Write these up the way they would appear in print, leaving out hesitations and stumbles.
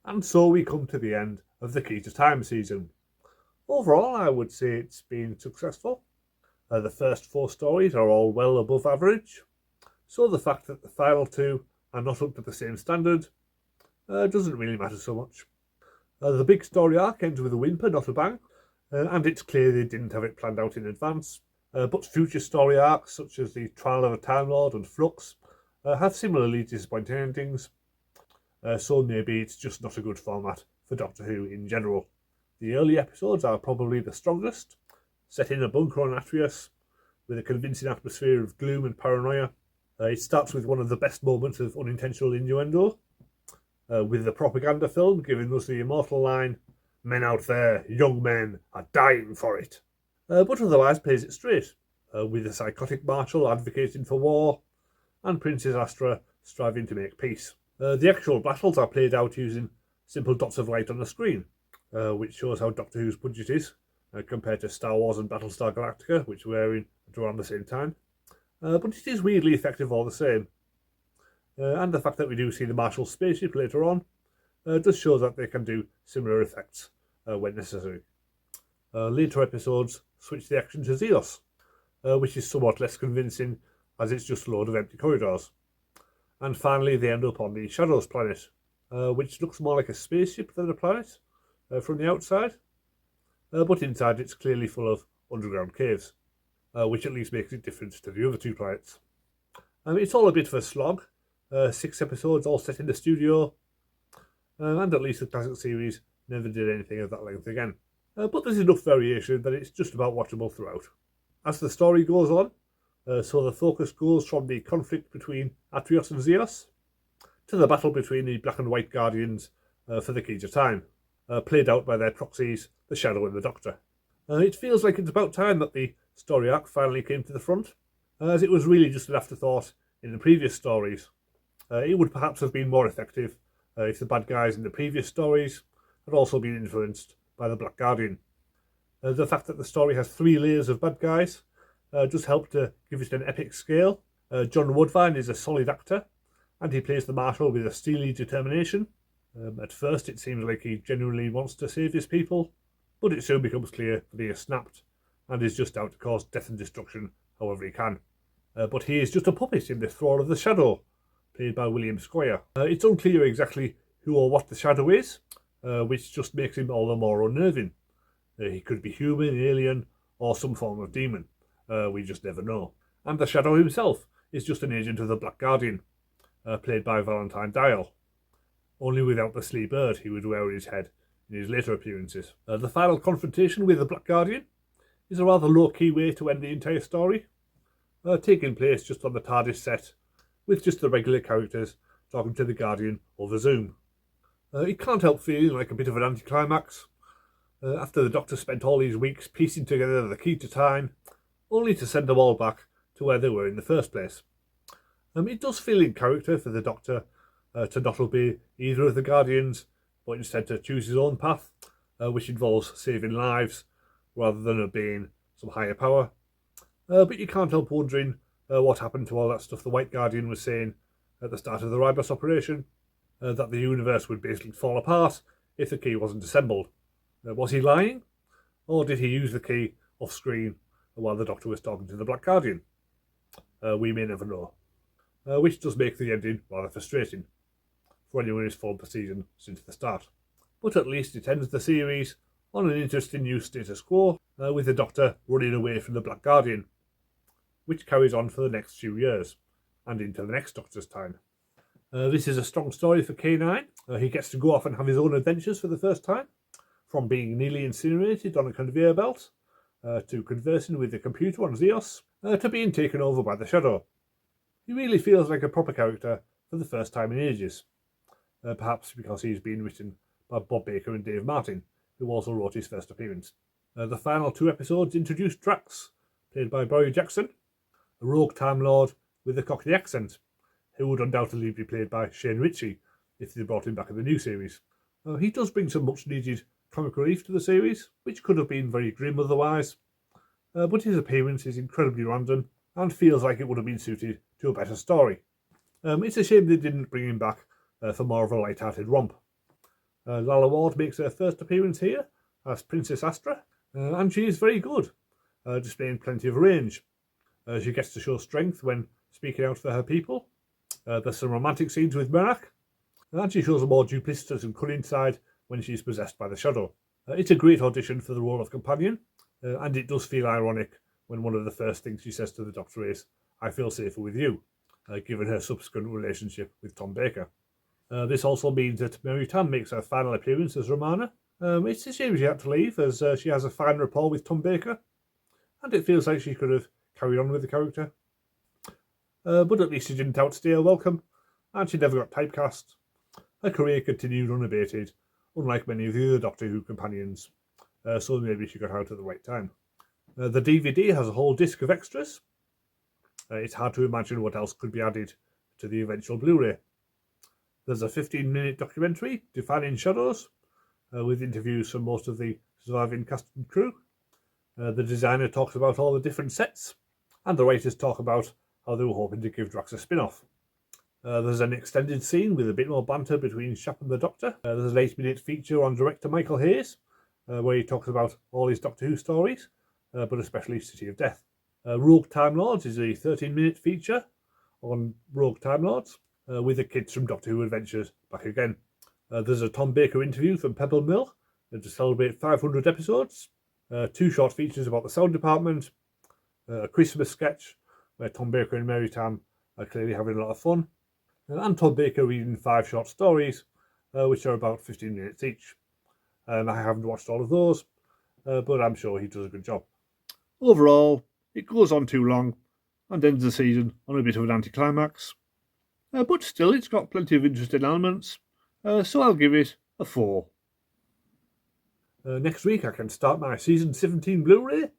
And so we come to the end of the Key to Time season. Overall, I would say it's been successful. The first 4 stories are all well above average, so the fact that the final 2 are not up to the same standard doesn't really matter so much. The big story arc ends with a whimper, not a bang, and it's clear they didn't have it planned out in advance. But future story arcs, such as the Trial of a Time Lord and Flux, have similarly disappointing endings, so maybe it's just not a good format for Doctor Who in general. The early episodes are probably the strongest, set in a bunker on Atreus, with a convincing atmosphere of gloom and paranoia. It starts with one of the best moments of unintentional innuendo, with the propaganda film giving us the immortal line, "Men out there, young men, are dying for it," but otherwise plays it straight, with the psychotic Marshal advocating for war, and Princess Astra striving to make peace. The actual battles are played out using simple dots of light on the screen, which shows how Doctor Who's budget is, compared to Star Wars and Battlestar Galactica, which were airing at around the same time. But it is weirdly effective all the same. And the fact that we do see the Marshal's spaceship later on does show that they can do similar effects when necessary. Later episodes switch the action to Zeos, which is somewhat less convincing as it's just a load of empty corridors. And finally they end up on the Shadows planet, which looks more like a spaceship than a planet from the outside, but inside it's clearly full of underground caves, which at least makes it different to the other 2 planets. It's all a bit of a slog, 6 episodes all set in the studio, and at least the classic series never did anything of that length again. But there's enough variation that it's just about watchable throughout. As the story goes on, so the focus goes from the conflict between Atreus and Zeos to the battle between the Black and White Guardians for the Key to Time, played out by their proxies, the Shadow and the Doctor. It feels like it's about time that the story arc finally came to the front, as it was really just an afterthought in the previous stories. It would perhaps have been more effective if the bad guys in the previous stories had also been influenced by the Black Guardian. The fact that the story has 3 layers of bad guys does help to give it an epic scale. John Woodvine is a solid actor, and he plays the Marshal with a steely determination. At first it seems like he genuinely wants to save his people, but it soon becomes clear that he has snapped and is just out to cause death and destruction however he can. But he is just a puppet in the thrall of the Shadow, played by William Squire. It's unclear exactly who or what the Shadow is, which just makes him all the more unnerving. He could be human, alien, or some form of demon. We just never know. And the Shadow himself is just an agent of the Black Guardian, played by Valentine Dial, only without the sleeve bird he would wear on his head in his later appearances. The final confrontation with the Black Guardian is a rather low-key way to end the entire story, taking place just on the TARDIS set, with just the regular characters talking to the Guardian over Zoom. It can't help feeling like a bit of an anticlimax, after the Doctor spent all these weeks piecing together the Key to Time, only to send them all back to where they were in the first place. It does feel in character for the Doctor to not obey either of the Guardians, but instead to choose his own path, which involves saving lives rather than obeying some higher power. But you can't help wondering what happened to all that stuff the White Guardian was saying at the start of the Ribos operation, that the universe would basically fall apart if the key wasn't assembled. Was he lying? Or did he use the key off screen while the Doctor was talking to the Black Guardian? We may never know. Which does make the ending rather frustrating for anyone who's followed the season since the start. But at least it ends the series on an interesting new status quo, with the Doctor running away from the Black Guardian, which carries on for the next few years, and into the next Doctor's time. This is a strong story for K9. He gets to go off and have his own adventures for the first time, from being nearly incinerated on a conveyor belt, to conversing with the computer on Zeos, to being taken over by the Shadow. He really feels like a proper character for the first time in ages, perhaps because he's been written by Bob Baker and Dave Martin, who also wrote his first appearance. The final 2 episodes introduce Drax, played by Barry Jackson, a rogue Time Lord with a Cockney accent, who would undoubtedly be played by Shane Ritchie if they brought him back in the new series. He does bring some much needed comic relief to the series, which could have been very grim otherwise, but his appearance is incredibly random and feels like it would have been suited to a better story. It's a shame they didn't bring him back for more of a light-hearted romp. Lalla Ward makes her first appearance here as Princess Astra, and she is very good, displaying plenty of range. She gets to show strength when speaking out for her people. There's some romantic scenes with Merak, and she shows a more duplicitous and cunning side when she's possessed by the shadow. It's a great audition for the role of companion, and it does feel ironic when one of the first things she says to the Doctor is, "I feel safer with you," given her subsequent relationship with Tom Baker. This also means that Mary Tamm makes her final appearance as Romana. It's a shame she had to leave, as she has a fine rapport with Tom Baker, and it feels like she could have carried on with the character. But at least she didn't outstay her welcome, and she never got typecast. Her career continued unabated, unlike many of the other Doctor Who companions, so maybe she got out at the right time. The DVD has a whole disc of extras. It's hard to imagine what else could be added to the eventual Blu-ray. There's a 15-minute documentary, Defining Shadows, with interviews from most of the surviving cast and crew. The designer talks about all the different sets, and the writers talk about how they were hoping to give Drax a spin-off. There's an extended scene with a bit more banter between Shap and the Doctor. There's an 8-minute feature on director Michael Hayes, where he talks about all his Doctor Who stories, but especially City of Death. Rogue Time Lords is a 13-minute feature on Rogue Time Lords, with the kids from Doctor Who Adventures back again. There's a Tom Baker interview from Pebble Mill to celebrate 500 episodes, 2 short features about the sound department, a Christmas sketch where Tom Baker and Mary Tamm are clearly having a lot of fun, and Tom Baker reading 5 short stories, which are about 15 minutes each. I haven't watched all of those, but I'm sure he does a good job. Overall, it goes on too long and ends the season on a bit of an anticlimax. But still, it's got plenty of interesting elements, so I'll give it a 4. Next week I can start my Season 17 Blu-ray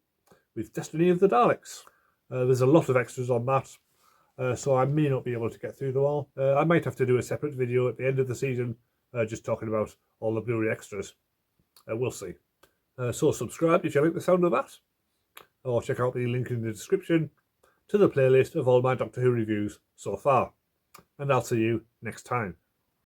with Destiny of the Daleks. There's a lot of extras on that, so I may not be able to get through them all. I might have to do a separate video at the end of the season, just talking about all the Blu-ray extras. We'll see. So subscribe if you like the sound of that, or check out the link in the description to the playlist of all my Doctor Who reviews so far. And I'll see you next time.